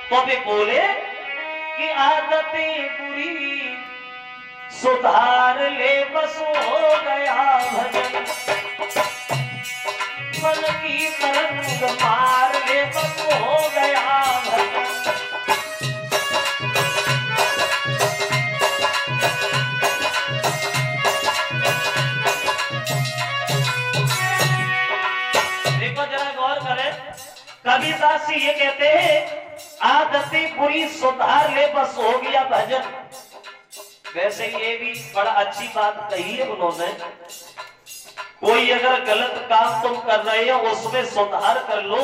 तो भी बोले कि आदतें बुरी सुधार ले बस हो गया भजन, मन की तरंग मार ले बस हो गया भजन। देखो जरा गौर करें, कबीरदास जी ये कहते हैं आदतें बुरी सुधार ले बस हो गया भजन। वैसे ये भी बड़ा अच्छी बात कही है उन्होंने, कोई अगर गलत काम तुम कर रहे हो उसमें सुधार कर लो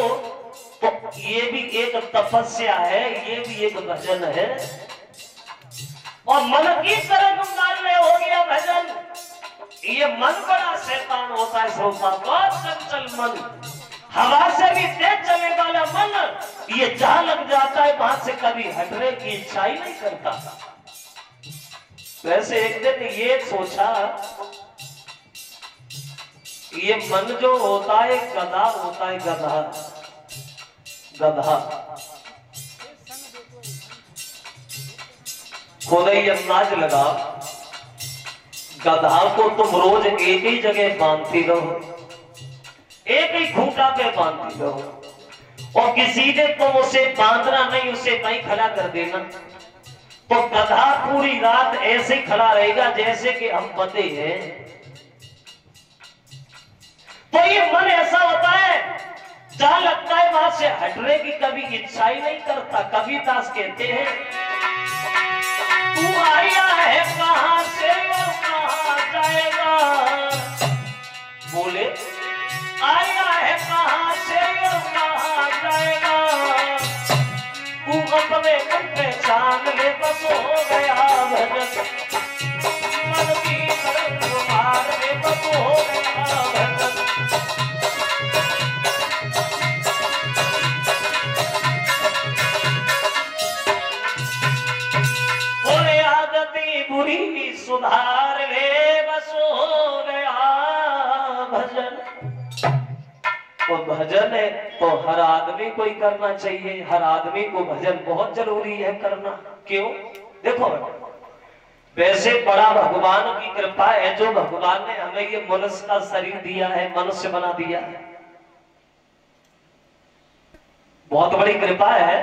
तो ये भी एक तपस्या है, ये भी एक भजन है। और मन की तरह तुम डाल में हो गया भजन, ये मन बड़ा शैतान होता है श्रोता, बहुत चंचल मन, हवा से भी तेज चलने वाला मन, ये जहां लग जाता है वहां से कभी हटने की इच्छा ही नहीं करता। वैसे एक दिन ये सोचा, ये मन जो होता है गधा होता है, गधा गधा खुद ही अंदाज लगा, गधा को तुम रोज एक ही जगह बांधती रहो, एक ही खूंटा पे बांधती रहो और किसी ने तुम उसे बांधना नहीं, उसे कहीं खड़ा कर देना, तो गधा पूरी रात ऐसे खड़ा रहेगा जैसे कि हम बंधे हैं। तो ये मन ऐसा होता है जहां लगता है वहां से हटने की कभी इच्छा ही नहीं करता। कबीरदास कहते हैं तू आया है कहां से और कहां जाएगा, बोले आया है कहां से और कहां जाएगा, तू अपने मन पहचान ले बस हो गया भजन, मन की तरफ मार ले बस हो गया भजन। बोले आदतें बुरी सुधार ले बस हो गया भजन। और भजन है तो हर आदमी को ही करना चाहिए, हर आदमी को भजन बहुत जरूरी है करना। क्यों? देखो वैसे बड़ा भगवान की कृपा है जो भगवान ने हमें ये मनुष्य का शरीर दिया है, मनुष्य बना दिया है, बहुत बड़ी कृपा है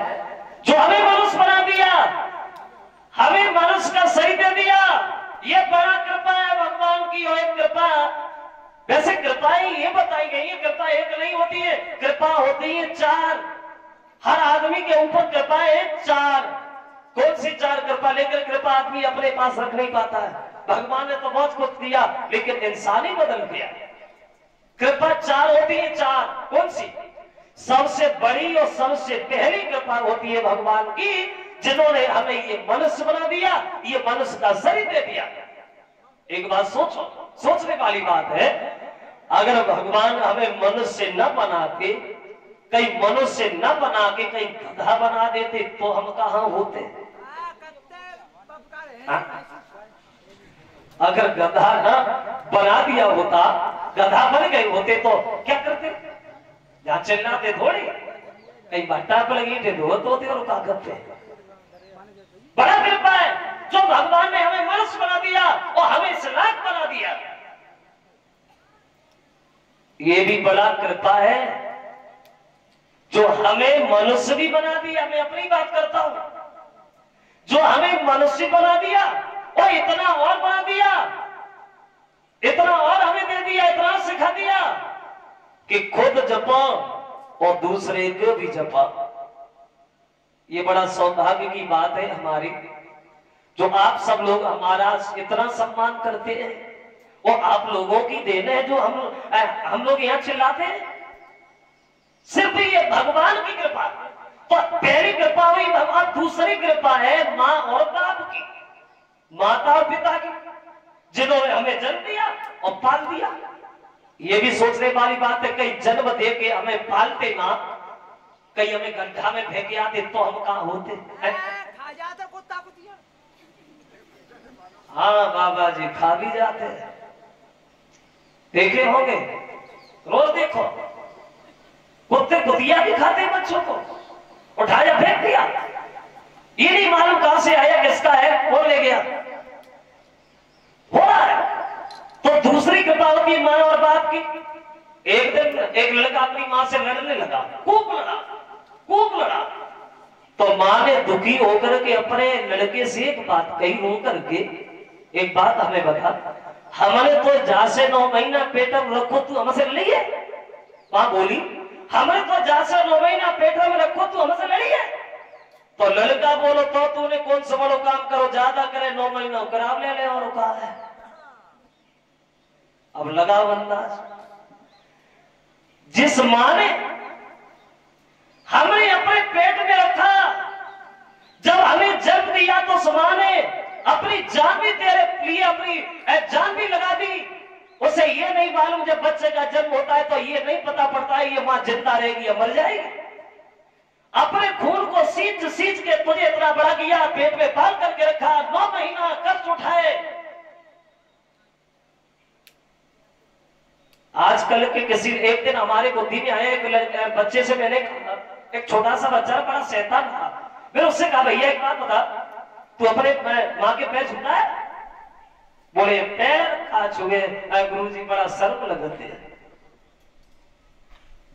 जो हमें मनुष्य बना दिया, हमें मनुष्य का शरीर दे दिया। ये बड़ा कृपा है भगवान की, और एक कृपा, वैसे कृपाएं ये बताई गई है, कृपा एक नहीं होती है, कृपा होती है चार, हर आदमी के ऊपर कृपा है चार। कौन सी चार कृपा? लेकिन कृपा आदमी अपने पास रख नहीं पाता है, भगवान ने तो बहुत कुछ दिया लेकिन इंसान ही बदल गया। कृपा चार होती है, चार। कौन सी? सबसे बड़ी और सबसे पहली कृपा होती है भगवान की, जिन्होंने हमें ये मनुष्य बना दिया, ये मनुष्य का शरीर दे दिया। एक बात सोचो, सोचने वाली बात है, अगर भगवान हमें मनुष्य न बनाते, कहीं मनुष्य न बना के कहीं गधा बना देते तो हम कहां होते? अगर गधा ना बना दिया होता, गधा बन गए होते तो क्या करते? जहां चिल्लाते थोड़ी, कहीं भट्टा पर लगी थे धोत होते और क्या करते? बड़ा कृपा है जो भगवान ने हमें मनुष्य बना दिया और हमें सलाख बना दिया, ये भी बड़ा कृपा है जो हमें मनुष्य भी बना दिया। मैं अपनी बात करता हूं, जो हमें मनुष्य बना दिया और इतना और बना दिया, इतना और हमें दे दिया, इतना सिखा दिया कि खुद जपा और दूसरे को भी जपा। ये बड़ा सौभाग्य की बात है हमारी, जो आप सब लोग हमारा इतना सम्मान करते हैं, वो आप लोगों की देन है जो हम लोग यहाँ चिल्लाते हैं। सिर्फ ये भगवान की कृपा, तो पहली कृपा हुई भगवान, दूसरी कृपा है माँ और बाप की, माता और पिता की, जिन्होंने हमें जन्म दिया और पाल दिया। ये भी सोचने वाली बात है, कहीं जन्म दे के हमें पालते ना, कहीं हमें गड्ढा में फेंके आते तो हम कहां होते? खा जाता कुत्ता कुतिया। हाँ बाबा जी, खा भी जाते हैं, देखे होंगे, रोज देखो कुत्ते कुतिया भी खाते हैं, बच्चों को उठाया फेंक दिया। कहां से आया, किसका है, कौन ले गया, हो रहा है। तो दूसरी कृपा होती है मां और बाप की। एक दिन एक लड़का अपनी मां से लड़ने लगा, खूब लड़ा। तो मां ने दुखी होकर के अपने लड़के से एक बात कही, रो करके, एक बात हमें बता, हमने तो जा से 9 महीना पेट में रखो, तू हमसे लड़ी है। मां बोली, हमने तो जा से 9 महीना पेट में रखो, तू हमसे लड़ी है। तो लड़का बोलो, तो तूने कौन सा बड़ो काम करो, ज्यादा करे 9 महीना कराव ले और कहा है। अब लगा अंदाज, जिस मां ने हमें अपने पेट में रखा, जब हमें जन्म दिया तो उस मां ने अपनी जान भी तेरे लिए अपनी जान भी लगा दी। उसे ये नहीं मालूम जब बच्चे का जन्म होता है तो ये नहीं पता पड़ता है ये मां जिंदा रहेगी या मर जाएगी। अपने खून को सींच के तुझे इतना बड़ा किया, पेट में पाल करके रखा, 9 महीना कष्ट उठाए। आजकल के किसी एक दिन हमारे बुद्धि में आया, एक बच्चे से मैंने, एक छोटा सा बच्चा बड़ा शैतान था, मैंने उससे कहा, भैया एक बात बता, तू अपने माँ के पैर छूता है? बोले पैर खा छुए गुरुजी, बड़ा शर्म लगती है।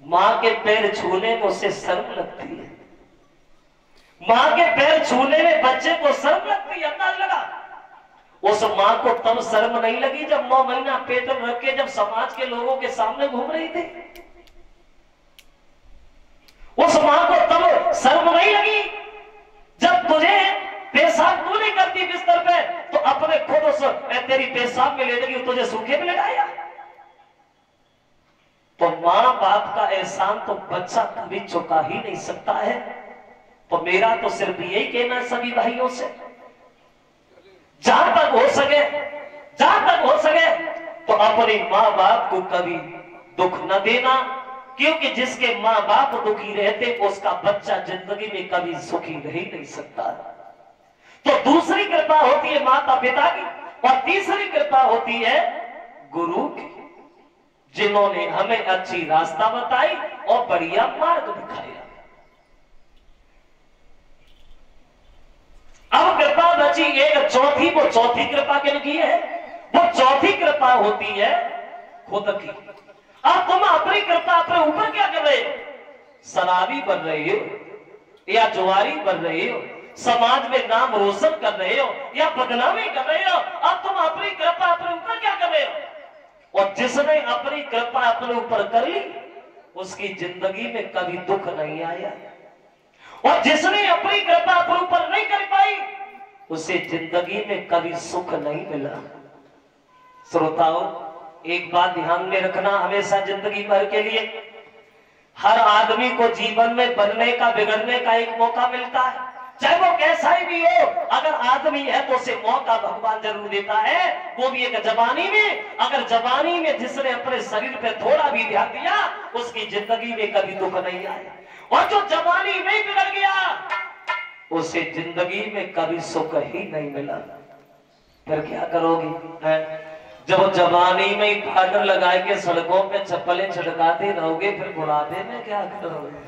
माँ के पैर छूने में उससे शर्म लगती है, माँ के पैर छूने में बच्चे को शर्म लगती है। अंदाज लगा, उस माँ को तब शर्म नहीं लगी जब 9 महीना पेट में रख के जब समाज के लोगों के सामने घूम रही थी। उस माँ को तब शर्म नहीं लगी जब तुझे पेशाब तू नहीं करती बिस्तर पे, तो अपने खुद उस तेरी पेशाब में लेटेगी, तुझे सूखे में लगाया। तो मां बाप का एहसान तो बच्चा कभी चुका ही नहीं सकता है। तो मेरा तो सिर्फ यही कहना है सभी भाइयों से, जहां तक हो सके तो अपने मां बाप को कभी दुख न देना, क्योंकि जिसके मां बाप दुखी रहते उसका बच्चा जिंदगी में कभी सुखी रह नहीं सकता। तो दूसरी कृपा होती है माता पिता की, और तीसरी कृपा होती है गुरु की, जिन्होंने हमें अच्छी रास्ता बताई और बढ़िया मार्ग दिखाया। अब कृपा बची एक चौथी, वो चौथी कृपा किनकी है? वो चौथी कृपा होती है खुद की। अब तुम अपनी कृपा अपने ऊपर क्या कर रहे हो? शराबी बन रहे हो या जुआरी बन रहे हो, समाज में नाम रोशन कर रहे हो या बदनामी कर रहे हो, अब तुम अपनी कृपा अपने ऊपर क्या कर रहे हो? और जिसने अपनी कृपा अपने ऊपर कर ली उसकी जिंदगी में कभी दुख नहीं आया, और जिसने अपनी कृपा अपने ऊपर नहीं कर पाई उसे जिंदगी में कभी सुख नहीं मिला। श्रोताओं, एक बात ध्यान में रखना हमेशा जिंदगी भर के लिए, हर आदमी को जीवन में बनने का बिगड़ने का एक मौका मिलता है, चाहे वो कैसा ही भी हो। अगर आदमी है तो उसे मौका भगवान जरूर देता है, वो भी एक जवानी में। अगर जवानी में जिसने अपने शरीर पे थोड़ा भी ध्यान दिया उसकी जिंदगी में कभी दुख नहीं आया, और जो जवानी में बिगड़ गया उसे जिंदगी में कभी सुख ही नहीं मिला। फिर क्या करोगी? जब जवानी में ही पाउडर लगा के सड़कों पे चप्पलें छिड़काते रहोगे, फिर बुढ़ापे में क्या करोगे?